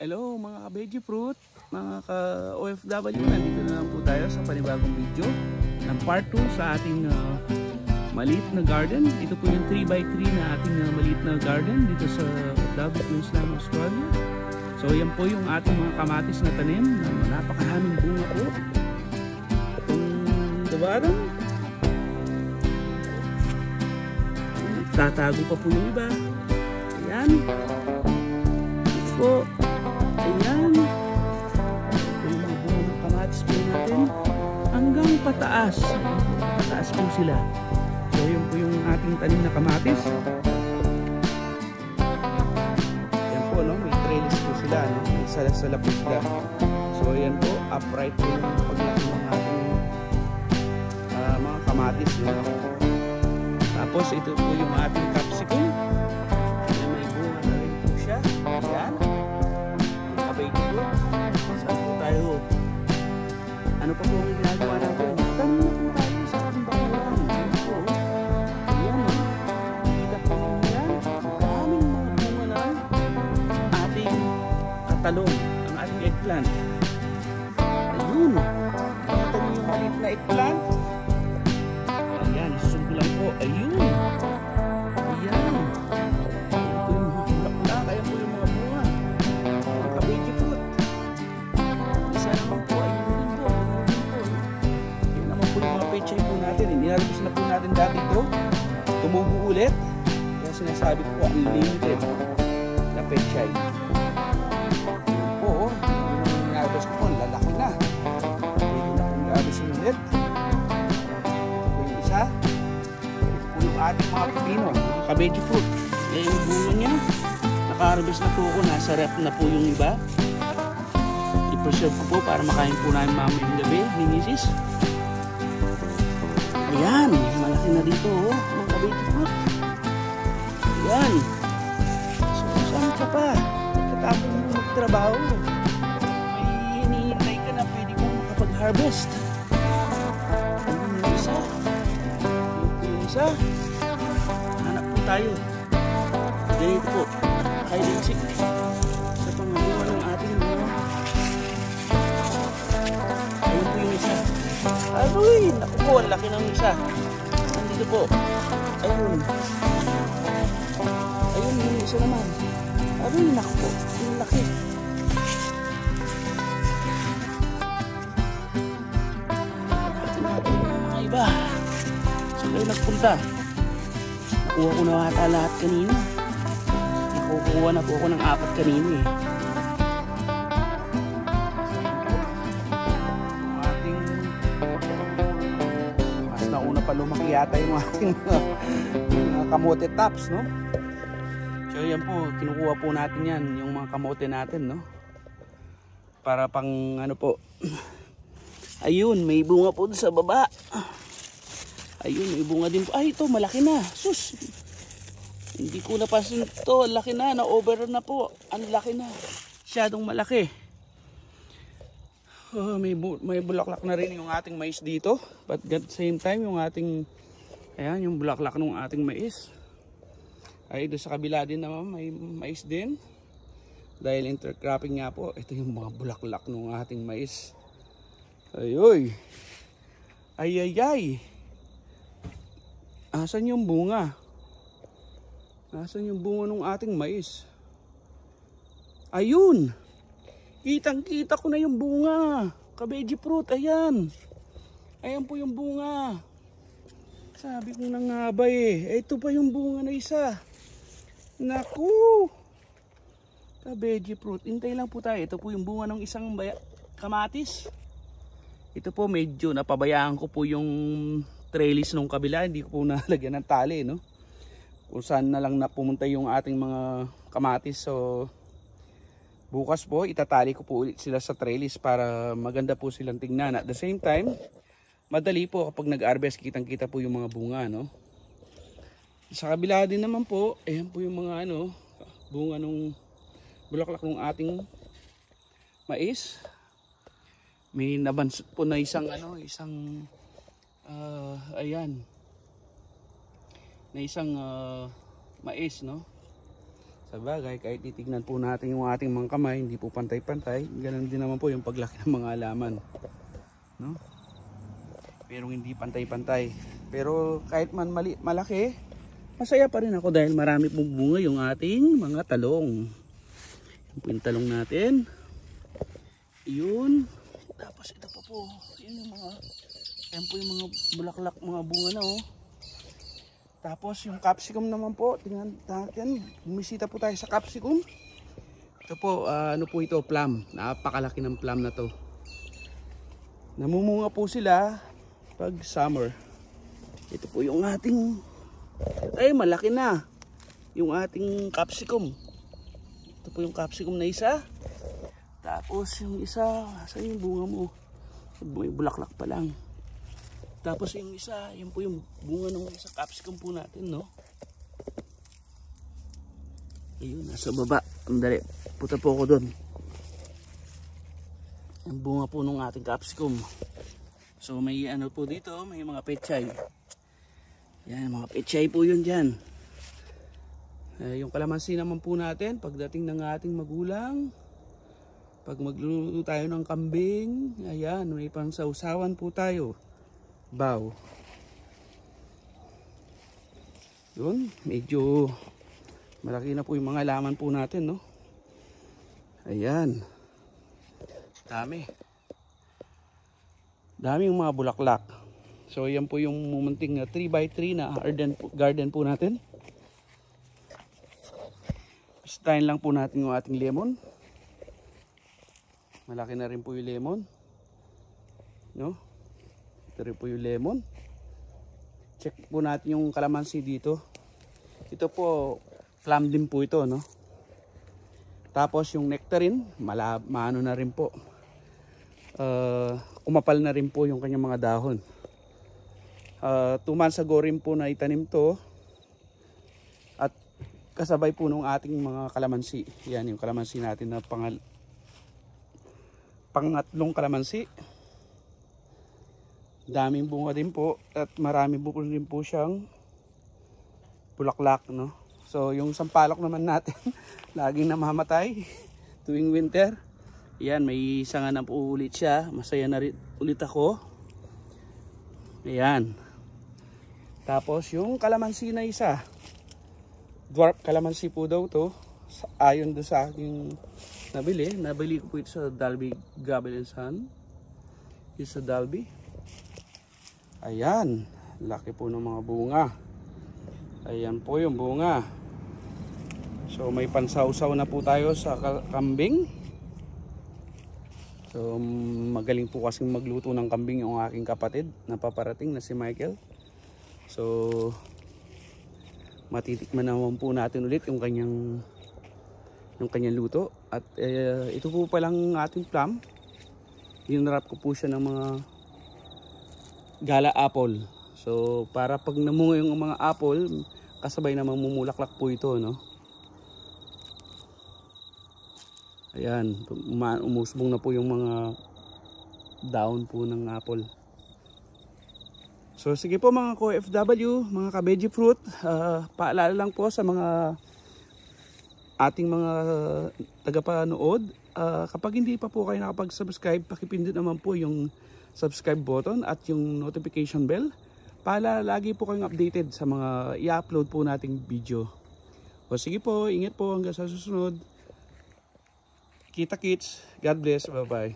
Hello mga ka-veggie fruit, mga ka-OFW, nandito na lang po tayo sa panibagong video ng part 2 sa ating maliit na garden. Ito po yung 3x3 na ating maliit na garden dito sa OFW, Queensland, Australia. So yan po yung ating mga kamatis na tanim na napakaraming bunga po. Itong dabarang tatago pa po yung iba. Ayan ito po. Ayan ito yung mga bunga ng kamatis po natin hanggang pataas. Pataas po sila. So yun po yung ating tanim na kamatis. Ayan po, no? May trellis po sila, no? May salasala po sila. So ayan po, upright po yung paglaki ng ating mga kamatis, no? Tapos ito po yung ating capsicum. May bunga na rin po siya. Ayan. Kabay dito. Saan po tayo? Ano pa po ang ginagawa natin? Tanong na po tayo sa ating bakuran. Ayan po. Ayan. Kita po yan. Maraming mga bunga na ating katalong. Ang ating eggplant. Ayun. Nakita niyo yung maliit na eggplant? Lang po, ayun. Ayan. Ayan po yung mga bulaklak. Ayan po yung mga bunga. Mga ka-veggie fruit. Isa naman po, ayun din po. Ayan naman po yung mga pechay po natin. Nilalabas na po natin dati ito. Tumubo ulit. Kaya sinasabi ko, unlimited na pechay. Ayan po, yung nilalabas ko po, lalaki na. Pwede na po nilabasin ulit. Ito po yung isa. Ating mga pipino, ka-veggie fruit. Yan yung bunga niya. Naka-harvest na po ako. Nasa rep na po yung iba. I-preserve ko po para makain po namin mamayang gabi ni Mrs. Ayan, malaki na dito mga ka-veggie fruit. Ayan. So, saan ka pa? Katapos mo magtrabaho. May hinihintay ka na pwede kong makapag-harvest. Ano yung isa? Yung isa? Hanap po tayo. Ganito po. Hiding sick. Sa pangaluan ng ating mga. Ayun po yung isa. Aroy! Naku po, ang laki ng isa. Nandito po. Ayun. Ayun yung isa naman. Aroy, naku po. Yung laki. Natin yung mga iba. Saan kayo nagpunta? Nakuha ko na ata lahat kanina. Nakukuha na po ako ng 4 kanina eh. Yung ating mas nauna pa lumaki yata yung ating kamote tops, no? So yan po, kinukuha po natin yan, yung mga kamote natin, no? Para pang ano po. Ayun, may bunga po sa baba. Ayun, may bunga din po. Ay, ito, malaki na. Sus! Hindi ko napansin ito. Laki na. Na-over na po. Ang laki na. Masyadong malaki. Oh, may bulaklak na rin yung ating mais dito. But at the same time, yung ating, ayan, yung bulaklak ng ating mais. Ay, doon sa kabila din naman, may mais din. Dahil intercropping nga po, ito yung mga bulaklak ng ating mais. Ayoy! Ay, ay, ay! Asan yung bunga? Asan yung bunga ng ating mais? Ayun! Kitang-kita ko na yung bunga. Ka-veggie fruit, ayan. Ayan po yung bunga. Sabi ko na nga ba eh. Ito pa yung bunga na isa. Naku! Ka-veggie fruit. Hintay lang po tayo. Ito po yung bunga ng isang kamatis. Ito po medyo napabayaan ko po yung trellis nung kabila, hindi ko po nalagyan ng tali, no? Kung saan na lang napumunta yung ating mga kamatis. So bukas po itatali ko po ulit sila sa trellis para maganda po silang tingnan. At the same time, madali po kapag nag-harvest, kitang-kita po yung mga bunga, no? Sa kabila din naman po, ayan po yung mga ano, bunga nung bulaklak ng ating mais. May nabansot po na isang ano, ayan na isang mais, no? Sa bagay, kahit titignan po natin yung ating mga kamay, hindi po pantay-pantay. Ganun din naman po yung paglaki ng mga halaman. No? Pero hindi pantay-pantay. Pero kahit man malaki, masaya pa rin ako dahil marami pong bunga yung ating mga talong. Yung po yung talong natin. Yun. Tapos ito pa po. Yan po yung mga bulaklak, mga bunga na oh. Tapos yung capsicum naman po, tingnan natin, bumisita po tayo sa capsicum. Ito po, ano po ito, plum. Napakalaki ng plum na to. Namumunga po sila pag summer. Ito po yung ating, ay malaki na, yung ating capsicum. Ito po yung capsicum na isa. Tapos yung isa, saan yung bunga mo? May bulaklak pa lang. Tapos yung isa, yun po yung bunga ng isa capsicum po natin, no? Ayun, nasa baba. Andali, puta po ako doon. Yung bunga po ng ating capsicum. So may ano po dito, may mga pechay. Yan, mga pechay po yun dyan. Yung kalamansi naman po natin, pagdating ng ating magulang, pag magluluto tayo ng kambing, ayan, may pang sausawan po tayo. Baw. Yun, medyo malaki na po yung mga halaman po natin, no? Ayan. Dami. Dami yung mga bulaklak. So, yan po yung mumunting na 3x3 na garden po natin. Pistahin lang po natin yung ating lemon. Malaki na rin po yung lemon. No? Ito rin po yung lemon. Check po natin yung kalamansi dito. Ito po, plum din po ito, no? Tapos yung nectarine, maano na rin po. Kumapal na rin po yung kanyang mga dahon. 2 months ago rin po na itanim to. At kasabay po nung ating mga kalamansi. Yan yung kalamansi natin na pangatlong kalamansi. Daming bunga din po at marami po rin po siyang bulaklak, no? So yung sampalok naman natin laging namamatay tuwing winter. Yan, may sanga na po ulit siya. Masaya na rin ulit ako. Ayan. Tapos yung kalamansi na isa, dwarf kalamansi po daw to. Ayon do sa aking nabili ko po ito sa Dalby Gabel & Son. Ito sa Dalby. Ayan, laki po ng mga bunga. Ayan po yung bunga. So may pansawsaw na po tayo sa kambing. So magaling po kasing magluto ng kambing yung aking kapatid na paparating na si Michael. So matitikman naman po natin ulit yung kanyang luto. At ito po palang ating plum. Dinrap ko po siya ng mga gala apple. So para pag namunga yung mga apple, kasabay na mamumulaklak po ito, no? Ayan, umusbong na po yung mga down po ng apple. So sige po mga ko-FW, mga ka-veggie fruit, paalala lang po sa mga ating mga tagapanood, kapag hindi pa po kayo nakapag-subscribe, pakipindot naman po yung subscribe button at yung notification bell para lagi po kayong updated sa mga i-upload po nating video. O sige po, ingat po hanggang sa susunod. Kita kits, God bless, bye bye.